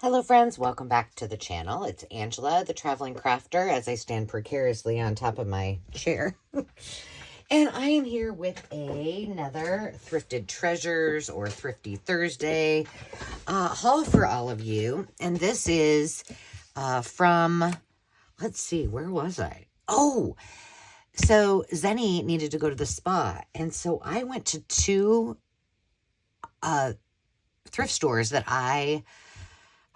Hello friends, welcome back to the channel. It's Angela, the Traveling Crafter, as I stand precariously on top of my chair. And I am here with another Thrifted Treasures or Thrifty Thursday haul for all of you. And this is from, let's see, where was I? Oh, so Zenny needed to go to the spa. And so I went to two thrift stores that I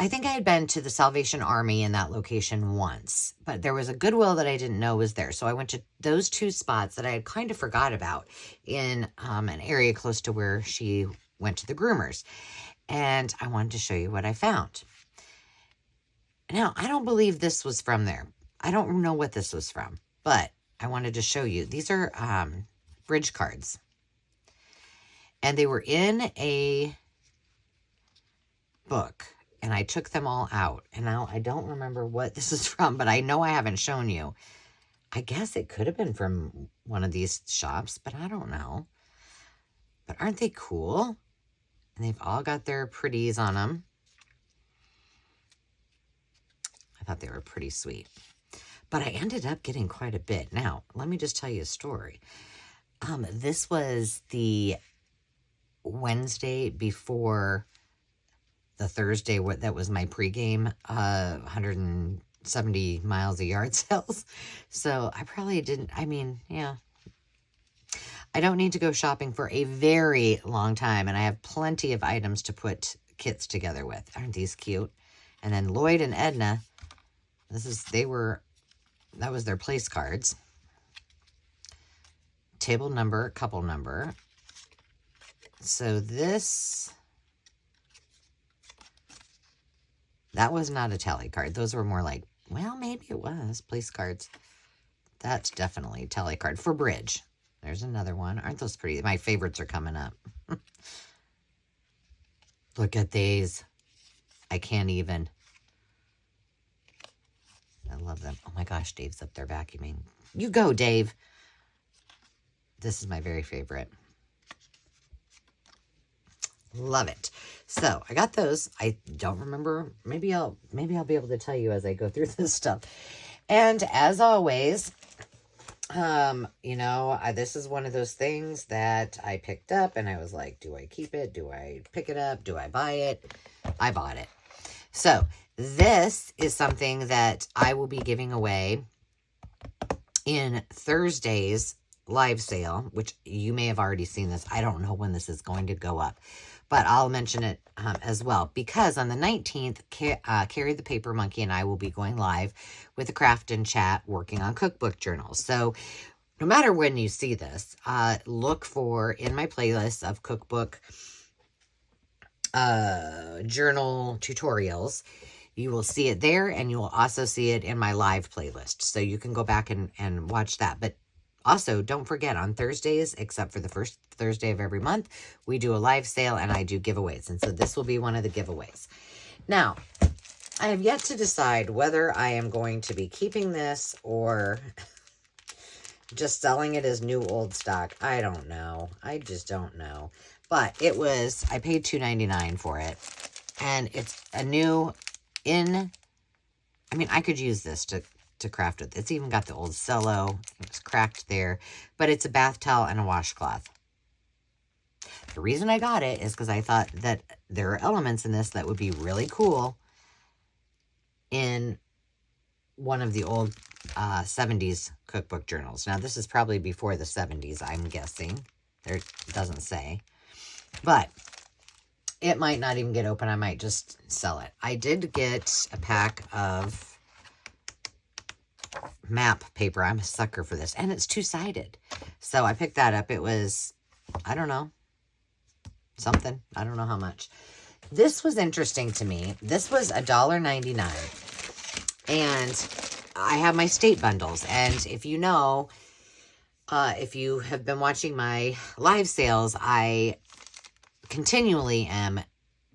think I had been to the Salvation Army in that location once, but there was a Goodwill that I didn't know was there. So I went to those two spots that I had kind of forgot about in an area close to where she went to the groomers. And I wanted to show you what I found. Now, I don't believe this was from there. I don't know what this was from, but I wanted to show you. These are bridge cards. And they were in a book. And I took them all out. And now I don't remember what this is from, but I know I haven't shown you. I guess it could have been from one of these shops, but I don't know. But aren't they cool? And they've all got their pretties on them. I thought they were pretty sweet. But I ended up getting quite a bit. Now, let me just tell you a story. This was the Wednesday before the Thursday that was my pregame 170 miles a yard sales. So I probably didn't, yeah. I don't need to go shopping for a very long time, and I have plenty of items to put kits together with. Aren't these cute? And then Lloyd and Edna, that was their place cards. Table number, couple number. So that was not a tally card. Those were more like, well, maybe it was place cards. That's definitely a tally card for bridge. There's another one. Aren't those pretty? My favorites are coming up. Look at these. I can't even. I love them. Oh my gosh, Dave's up there vacuuming. You go, Dave. This is my very favorite. Love it. So I got those. I don't remember. Maybe I'll be able to tell you as I go through this stuff. And as always, this is one of those things that I picked up and I was like, do I keep it? Do I pick it up? Do I buy it? I bought it. So this is something that I will be giving away in Thursday's live sale, which you may have already seen this. I don't know when this is going to go up, but I'll mention it as well, because on the 19th, Carrie the Paper Monkey and I will be going live with the Craft and Chat working on cookbook journals. So no matter when you see this, look for in my playlist of cookbook journal tutorials. You will see it there, and you will also see it in my live playlist. So you can go back and watch that. But also, don't forget, on Thursdays, except for the first Thursday of every month, we do a live sale and I do giveaways. And so this will be one of the giveaways. Now, I have yet to decide whether I am going to be keeping this or just selling it as new old stock. I don't know. I just don't know. But I paid $2.99 for it. And it's a new I could use this to craft with. It's even got the old cello. It was cracked there. But it's a bath towel and a washcloth. The reason I got it is because I thought that there are elements in this that would be really cool in one of the old 70s cookbook journals. Now, this is probably before the 70s, I'm guessing. It doesn't say. But it might not even get open. I might just sell it. I did get a pack of map paper. I'm a sucker for this. And it's two-sided. So I picked that up. It was, I don't know, something. I don't know how much. This was interesting to me. This was $1.99. And I have my state bundles. And if you know, if you have been watching my live sales, I continually am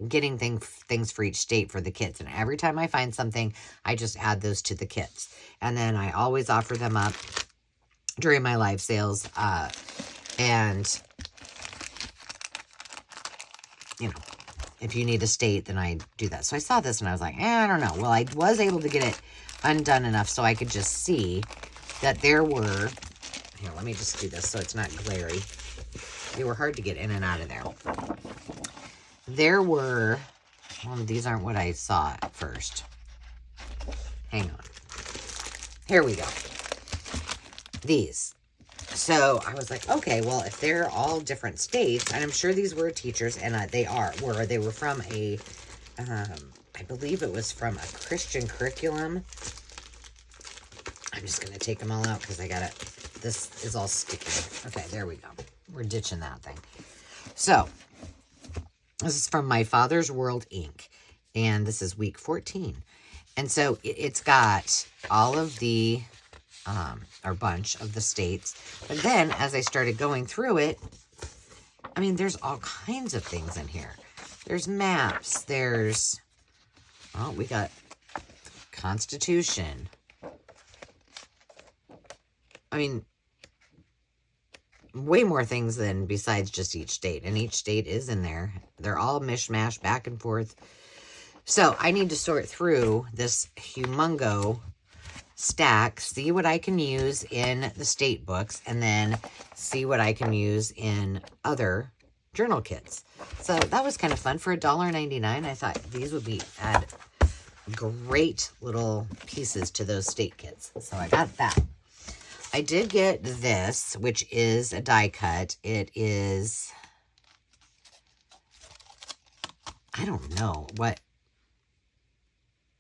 getting things for each state for the kits. And every time I find something, I just add those to the kits. And then I always offer them up during my live sales. And, if you need a state, then I do that. So I saw this and I was like, I don't know. Well, I was able to get it undone enough so I could just see that there were, here, let me just do this so it's not glary. They were hard to get in and out of there. There were, well, these aren't what I saw at first. Hang on. Here we go. These. So I was like, okay, well, if they're all different states, and I'm sure these were teachers, and they were from a, I believe it was from a Christian curriculum. I'm just going to take them all out because I got it. This is all sticky. Okay, there we go. We're ditching that thing. So, this is from My Father's World, Inc. And this is week 14. And so, it's got all of the, or bunch of the states. But then, as I started going through it, I mean, there's all kinds of things in here. There's maps. There's, oh, we got Constitution. I mean, way more things than besides just each state. And each state is in there. They're all mishmash back and forth. So I need to sort through this humongo stack, see what I can use in the state books, and then see what I can use in other journal kits. So that was kind of fun. For $1.99, I thought these would add great little pieces to those state kits. So I got that. I did get this, which is a die cut. It is, I don't know what,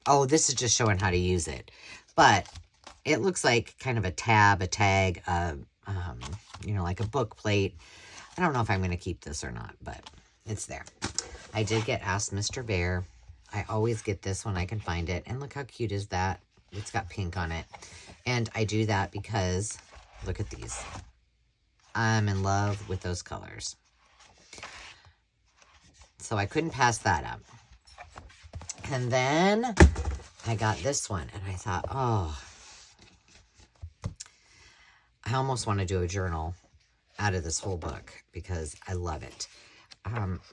oh, this is just showing how to use it. But it looks like kind of a tab, a tag, you know, like a book plate. I don't know if I'm going to keep this or not, but it's there. I did get Ask Mr. Bear. I always get this when I can find it. And look how cute is that. It's got pink on it. And I do that because, look at these. I'm in love with those colors. So I couldn't pass that up. And then I got this one. And I thought, oh, I almost want to do a journal out of this whole book because I love it.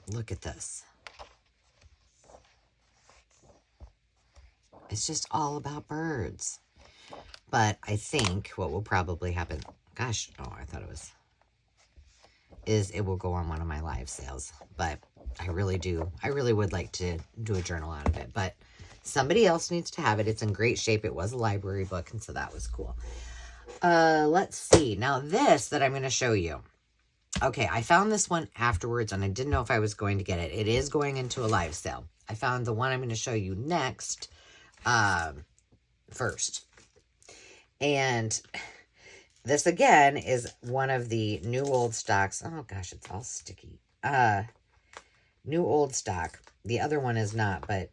Look at this. It's just all about birds. But I think what will probably happen, gosh, oh, I thought it was, is it will go on one of my live sales. But I really would like to do a journal out of it. But somebody else needs to have it. It's in great shape. It was a library book, and so that was cool. Let's see. Now this that I'm going to show you. Okay, I found this one afterwards, and I didn't know if I was going to get it. It is going into a live sale. I found the one I'm going to show you next first. And this, again, is one of the new old stocks. Oh, gosh, it's all sticky. New old stock. The other one is not, but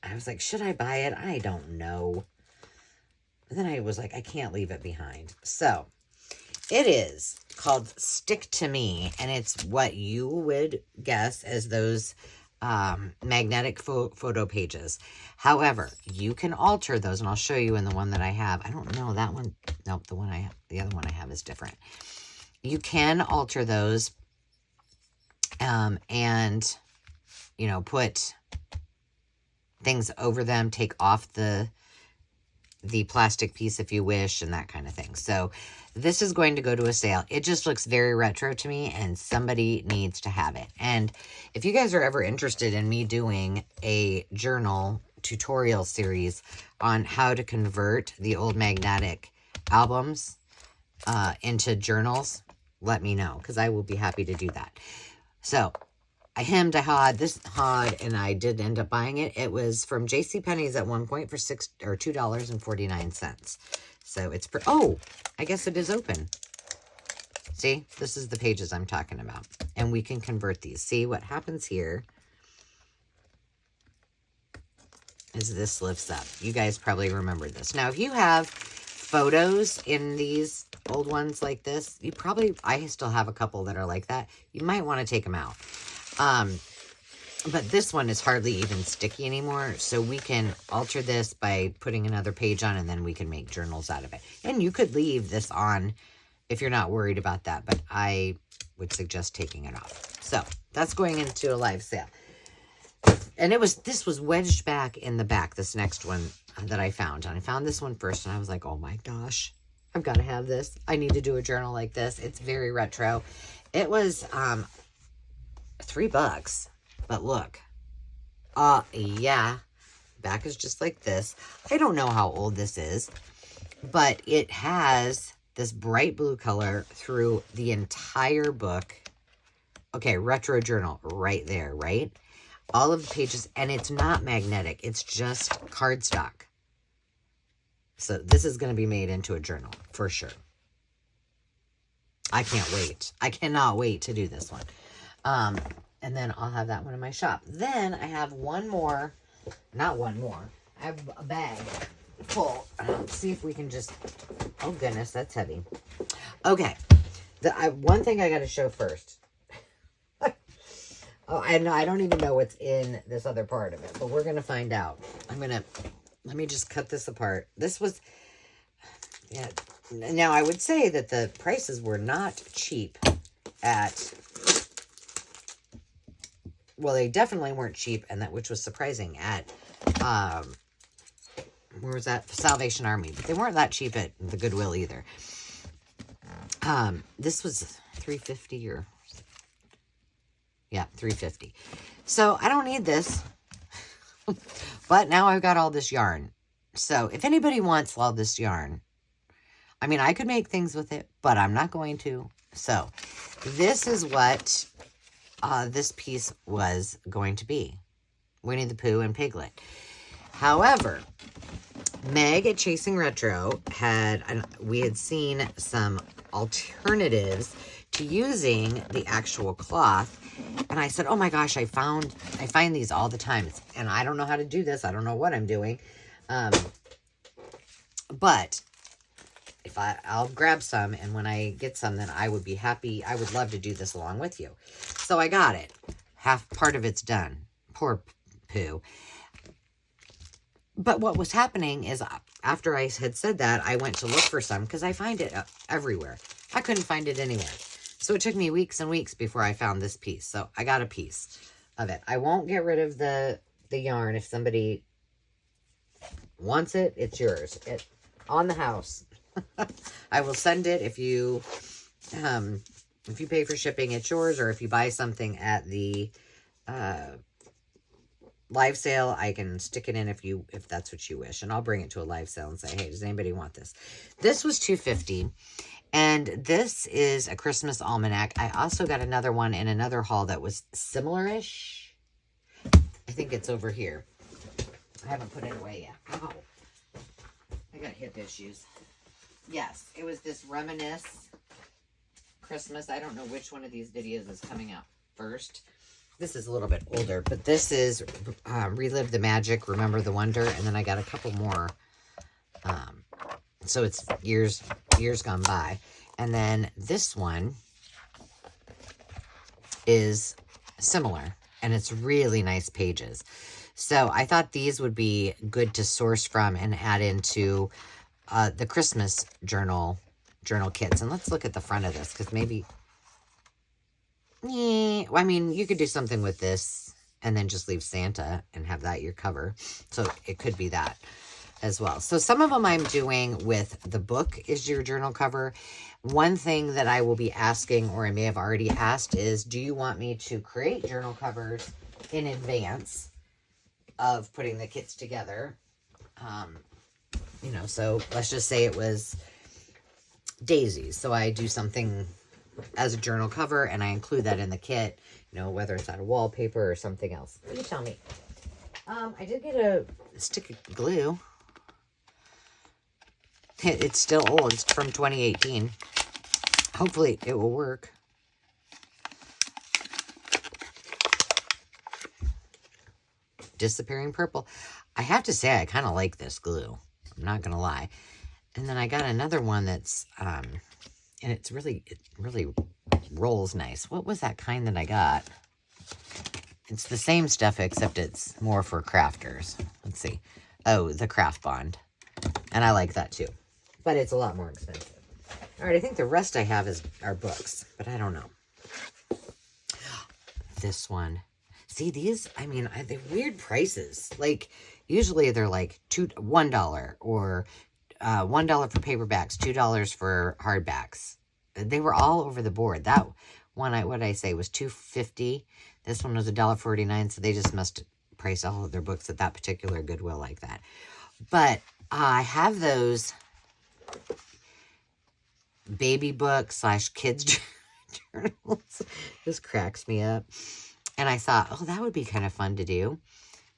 I was like, should I buy it? I don't know. And then I was like, I can't leave it behind. So, it is called Stick to Me, and it's what you would guess as those magnetic photo pages. However, you can alter those, and I'll show you in the one that I have. I don't know that one. Nope, the other one I have is different. You can alter those, and you know, put things over them, take off the plastic piece if you wish, and that kind of thing. So this is going to go to a sale. It just looks very retro to me, and somebody needs to have it. And if you guys are ever interested in me doing a journal tutorial series on how to convert the old magnetic albums into journals, let me know, because I will be happy to do that. So I hemmed, I hawed, and I did end up buying it. It was from JCPenney's at one point for $2.49. So it's, oh, I guess it is open. See, this is the pages I'm talking about. And we can convert these. See what happens here is this lifts up. You guys probably remember this. Now, if you have photos in these old ones like this, I still have a couple that are like that. You might want to take them out. But this one is hardly even sticky anymore, so we can alter this by putting another page on, and then we can make journals out of it. And you could leave this on if you're not worried about that, but I would suggest taking it off. So that's going into a live sale. And this was wedged back in the back, this next one that I found. And I found this one first, and I was like, oh my gosh, I've got to have this. I need to do a journal like this. It's very retro. It was $3, but look. Yeah, back is just like this. I don't know how old this is, but it has this bright blue color through the entire book. Okay, retro journal right there, right? All of the pages, and it's not magnetic. It's just cardstock. So this is going to be made into a journal for sure. I can't wait. I cannot wait to do this one. And then I'll have that one in my shop. Then I have one more, not one more. I have a bag full. Let's see if we can just, oh goodness, that's heavy. Okay. One thing I got to show first. Oh, I don't even know what's in this other part of it, but we're going to find out. Let me just cut this apart. This was, yeah. Now I would say that the prices were not cheap at, well, they definitely weren't cheap, and which was surprising at, where was that? Salvation Army, but they weren't that cheap at the Goodwill either. This was $3.50 or, yeah, $3.50. So I don't need this, but now I've got all this yarn. So if anybody wants all this yarn, I mean, I could make things with it, but I'm not going to. So this is what this piece was going to be. Winnie the Pooh and Piglet. However, Meg at Chasing Retro we had seen some alternatives to using the actual cloth. And I said, oh my gosh, I find these all the time. And I don't know how to do this. I don't know what I'm doing. But if I'll grab some, and when I get some, then I would be happy. I would love to do this along with you. So I got it. Part of it's done. Poor Pooh. But what was happening is after I had said that, I went to look for some because I find it everywhere. I couldn't find it anywhere. So it took me weeks and weeks before I found this piece. So I got a piece of it. I won't get rid of the yarn. If somebody wants it, it's yours. On the house. I will send it if you pay for shipping, it's yours. Or if you buy something at the live sale, I can stick it in if that's what you wish. And I'll bring it to a live sale and say, hey, does anybody want this? This was $2.50. And this is a Christmas almanac. I also got another one in another haul that was similar-ish. I think it's over here. I haven't put it away yet. Oh, I got hip issues. Yes, it was this Reminisce Christmas. I don't know which one of these videos is coming out first. This is a little bit older, but this is Relive the Magic, Remember the Wonder, and then I got a couple more. So it's years gone by. And then this one is similar, and it's really nice pages. So I thought these would be good to source from and add into the Christmas journal kits. And let's look at the front of this, because maybe, I mean, you could do something with this and then just leave Santa and have that your cover. So it could be that as well. So some of them I'm doing with the book is your journal cover. One thing that I will be asking, or I may have already asked, is do you want me to create journal covers in advance of putting the kits together? You know, so let's just say it was daisies. So I do something as a journal cover and I include that in the kit, you know, whether it's out of wallpaper or something else. You tell me. I did get a stick of glue. It's still old. It's from 2018. Hopefully it will work. Disappearing Purple. I have to say I kind of like this glue. I'm not going to lie. And then I got another one that's, and it really rolls nice. What was that kind that I got? It's the same stuff except it's more for crafters. Let's see. Oh, the Craft Bond. And I like that too. But it's a lot more expensive. All right, I think the rest I have are books, but I don't know. this one. See, these, I mean, they're weird prices. Like, usually they're like $1 or $1 for paperbacks, $2 for hardbacks. They were all over the board. That one, what did I say, was $2.50. This one was $1.49, so they just must price all of their books at that particular Goodwill like that. But I have those baby book / kids journals. This cracks me up. And I thought, oh, that would be kind of fun to do,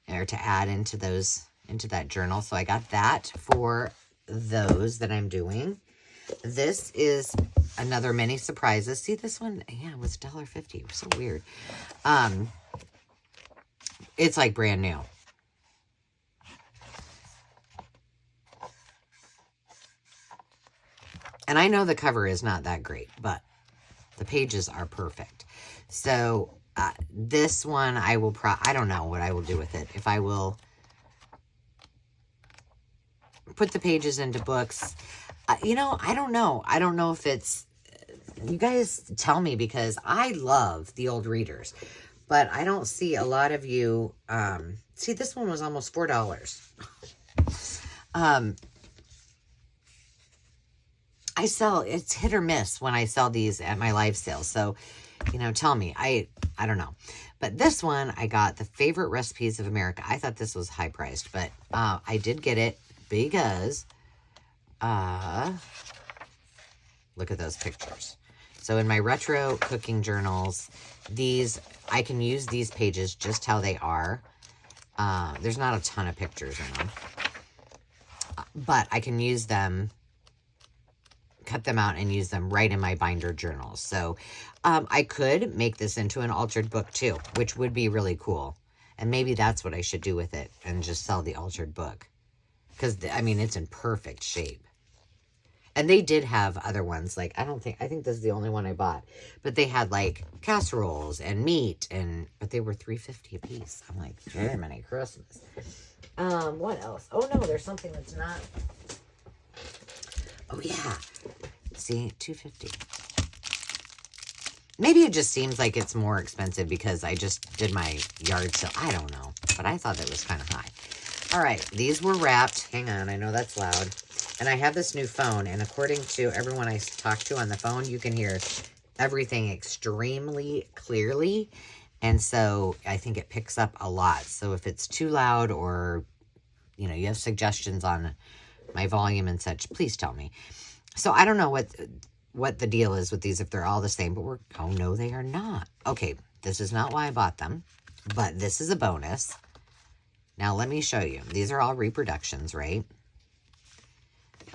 or to add into that journal. So I got that for those that I'm doing. This is another mini surprises. See, this one, yeah, it was $1.50. It was so weird. It's like brand new. And I know the cover is not that great, but the pages are perfect. So this one, I will I don't know what I will do with it. If I will put the pages into books, you know, I don't know. I don't know if it's, you guys tell me, because I love the old readers, but I don't see a lot of you, see, this one was almost $4. I sell, it's hit or miss when I sell these at my live sale. So, you know, tell me, I don't know. But this one, I got the Favorite Recipes of America. I thought this was high priced, but I did get it because, look at those pictures. So in my retro cooking journals, these, I can use these pages just how they are. There's not a ton of pictures in them, but I can use them, cut them out and use them right in my binder journals. So I could make this into an altered book too, which would be really cool. And maybe that's what I should do with it, and just sell the altered book. Because, I mean, it's in perfect shape. And they did have other ones. Like, I think this is the only one I bought. But they had, like, casseroles and meat, but they were $3.50 a piece. I'm like, Jiminy Christmas. What else? Oh, no, there's something that's not. Oh, yeah. See, $2.50. Maybe it just seems like it's more expensive because I just did my yard sale. I don't know. But I thought that was kind of high. All right. These were wrapped. Hang on. I know that's loud. And I have this new phone. And according to everyone I talk to on the phone, you can hear everything extremely clearly. And so I think it picks up a lot. So if it's too loud, or, you know, you have suggestions on my volume and such, please tell me. So I don't know what the deal is with these, if they're all the same, but oh no, they are not. Okay, this is not why I bought them, but this is a bonus. Now let me show you. These are all reproductions, right?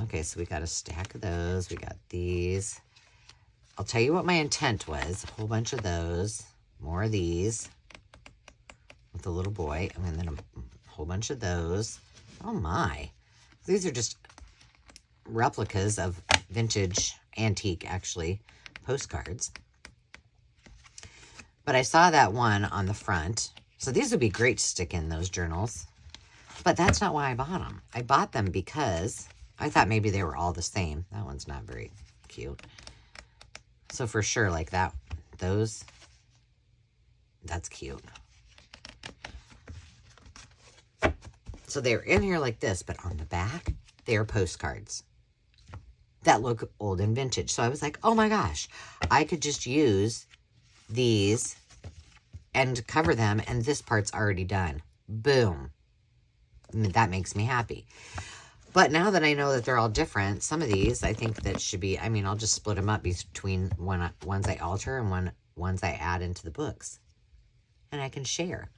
Okay, so we got a stack of those. We got these. I'll tell you what my intent was. A whole bunch of those. More of these. With the little boy. And then a whole bunch of those. Oh my. These are just replicas of vintage, antique, actually, postcards. But I saw that one on the front. So these would be great to stick in those journals. But that's not why I bought them. I bought them because I thought maybe they were all the same. That one's not very cute. So for sure, like that, that's cute. So they're in here like this, but on the back, they are postcards that look old and vintage. So I was like, oh my gosh, I could just use these and cover them, and this part's already done. Boom. I mean, that makes me happy. But now that I know that they're all different, some of these, I think that should be, I mean, I'll just split them up between ones I alter and ones I add into the books. And I can share.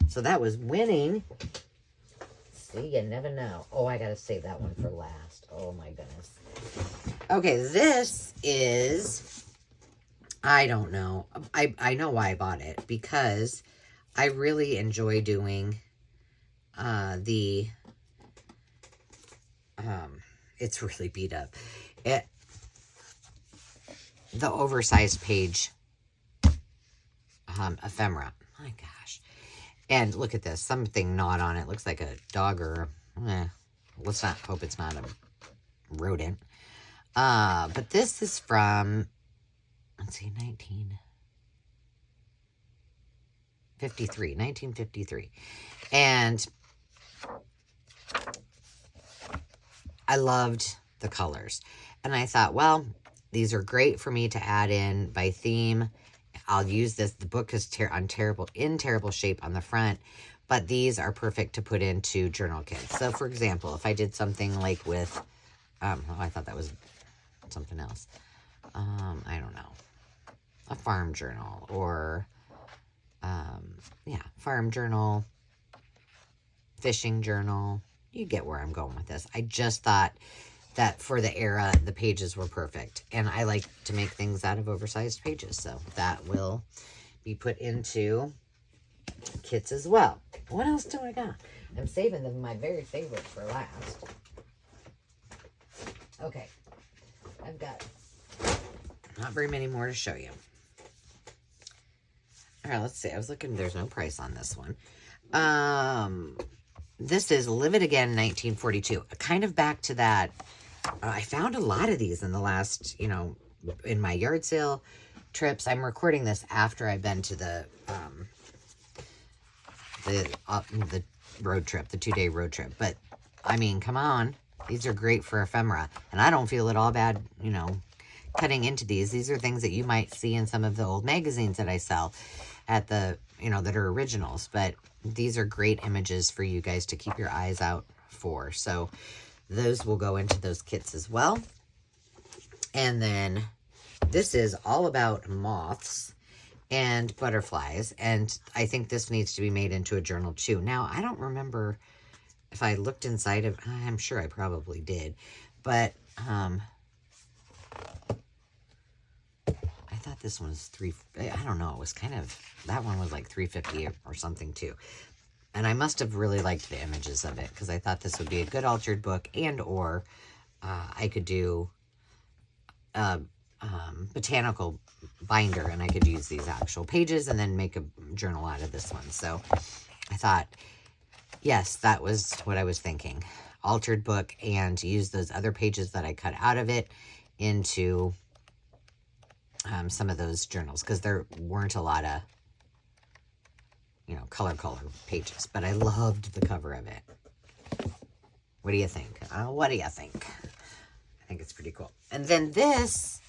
So that was winning. See, you never know. Oh, I got to save that one for last. Oh, my goodness. Okay, this is, I don't know. I know why I bought it. Because I really enjoy doing it's really beat up. The oversized page ephemera. My gosh. And look at this. Something gnawed on it. Looks like a dog or... let's not hope it's not a rodent. But this is from... Let's see, 1953. And I loved the colors. And I thought, well, these are great for me to add in by theme. I'll use this. The book is in terrible shape on the front, but these are perfect to put into journal kits. So, for example, if I did something like with, oh, I thought that was something else. I don't know, a farm journal or, yeah, farm journal, fishing journal. You get where I'm going with this. I just thought that for the era, the pages were perfect. And I like to make things out of oversized pages. So that will be put into kits as well. What else do I got? I'm saving them, my very favorite, for last. Okay. I've got not very many more to show you. All right, let's see. I was looking. There's no price on this one. This is Live It Again 1942. Kind of back to that. I found a lot of these in the last, in my yard sale trips. I'm recording this after I've been to the road trip, the 2-day road trip. But, I mean, come on. These are great for ephemera. And I don't feel at all bad, cutting into these. These are things that you might see in some of the old magazines that I sell at the, that are originals. But these are great images for you guys to keep your eyes out for. So those will go into those kits as well. And then this is all about moths and butterflies. And I think this needs to be made into a journal too. Now, I don't remember if I looked inside of, I'm sure I probably did. But I thought this one was I don't know. It was kind of, that one was like $3.50 or something too. And I must have really liked the images of it because I thought this would be a good altered book, and or I could do a botanical binder and I could use these actual pages and then make a journal out of this one. So I thought, yes, that was what I was thinking. Altered book, and use those other pages that I cut out of it into some of those journals, because there weren't a lot of color pages, but I loved the cover of it. What do you think? What do you think? I think it's pretty cool. And then this,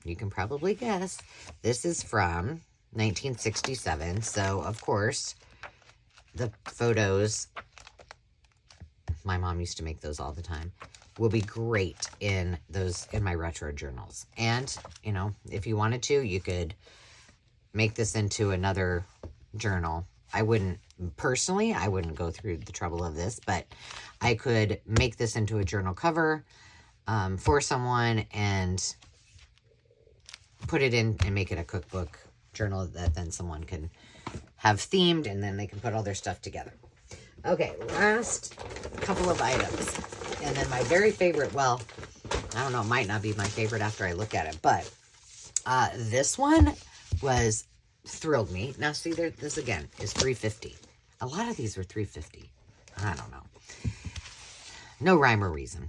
you can probably guess, this is from 1967. So, of course, the photos, my mom used to make those all the time, will be great in my retro journals. And, if you wanted to, you could make this into another journal. I wouldn't go through the trouble of this, but I could make this into a journal cover for someone and put it in and make it a cookbook journal that then someone can have themed, and then they can put all their stuff together. Okay, last couple of items. And then my very favorite, well, I don't know, it might not be my favorite after I look at it, but this one thrilled me. Now, see, this again is $3.50. A lot of these were $3.50. I don't know. No rhyme or reason.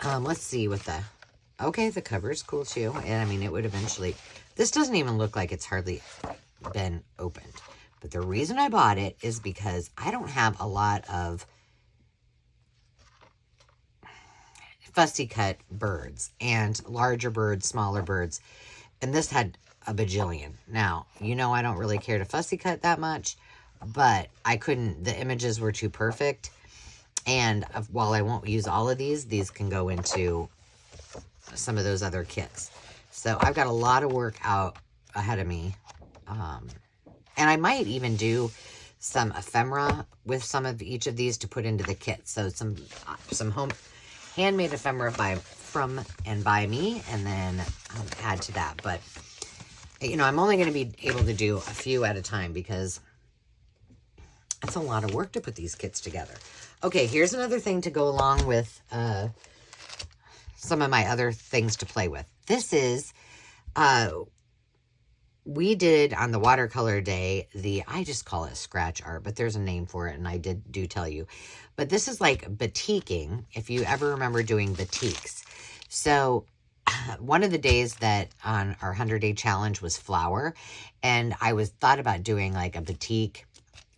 Let's see what the cover is cool too. And I mean, it would eventually, this doesn't even look like it's hardly been opened. But the reason I bought it is because I don't have a lot of fussy cut birds, and larger birds, smaller birds. And this had a bajillion. Now, I don't really care to fussy cut that much, but the images were too perfect. And while I won't use all of these can go into some of those other kits. So I've got a lot of work out ahead of me. And I might even do some ephemera with some of each of these to put into the kit. So some home handmade ephemera from and by me, and then add to that. But I'm only going to be able to do a few at a time because it's a lot of work to put these kits together. Okay, here's another thing to go along with some of my other things to play with. This is, we did on the watercolor day, I just call it scratch art, but there's a name for it, and I do tell you. But this is like batiking, if you ever remember doing batiks. So one of the days that on our 100-day challenge was flour, and I thought about doing like a batik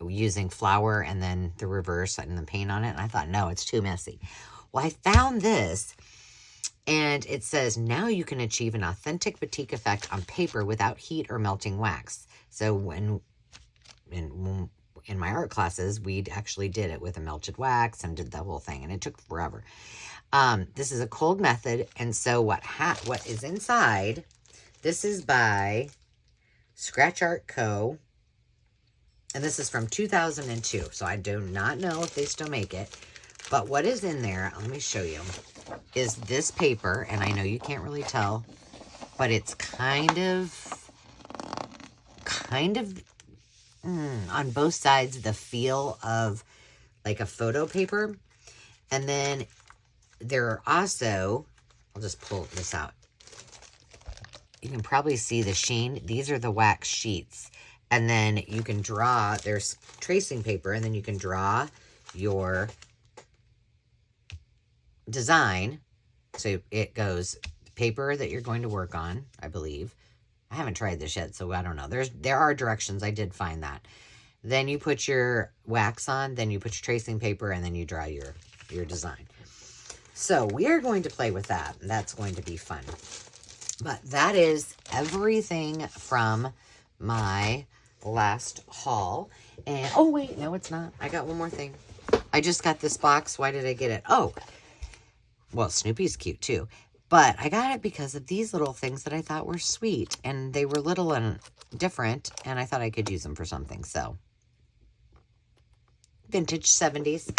using flour and then the reverse and the paint on it, and I thought, no, it's too messy. Well, I found this, and it says, now you can achieve an authentic batik effect on paper without heat or melting wax. So in my art classes, we actually did it with a melted wax and did the whole thing, and it took forever. This is a cold method, and so what is inside, this is by Scratch Art Co., and this is from 2002, so I do not know if they still make it, but what is in there, let me show you, is this paper, and I know you can't really tell, but it's kind of on both sides the feel of like a photo paper, and then there are also, I'll just pull this out. You can probably see the sheen. These are the wax sheets. And then you can draw, there's tracing paper, and then you can draw your design. So it goes paper that you're going to work on, I believe. I haven't tried this yet, so I don't know. There are directions. I did find that. Then you put your wax on, then you put your tracing paper, and then you draw your design. So we are going to play with that. That's going to be fun. But that is everything from my last haul. And, oh, wait, no, it's not. I got one more thing. I just got this box. Why did I get it? Oh, well, Snoopy's cute, too. But I got it because of these little things that I thought were sweet. And they were little and different, and I thought I could use them for something. So, vintage 70s.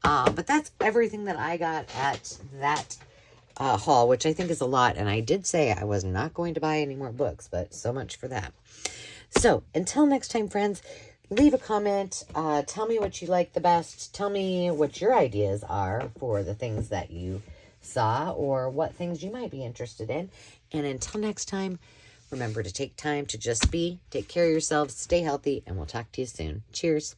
But that's everything that I got at that haul, which I think is a lot. And I did say I was not going to buy any more books, but so much for that. So until next time, friends, leave a comment. Tell me what you like the best. Tell me what your ideas are for the things that you saw or what things you might be interested in. And until next time, remember to take time to just be, take care of yourselves, stay healthy, and we'll talk to you soon. Cheers.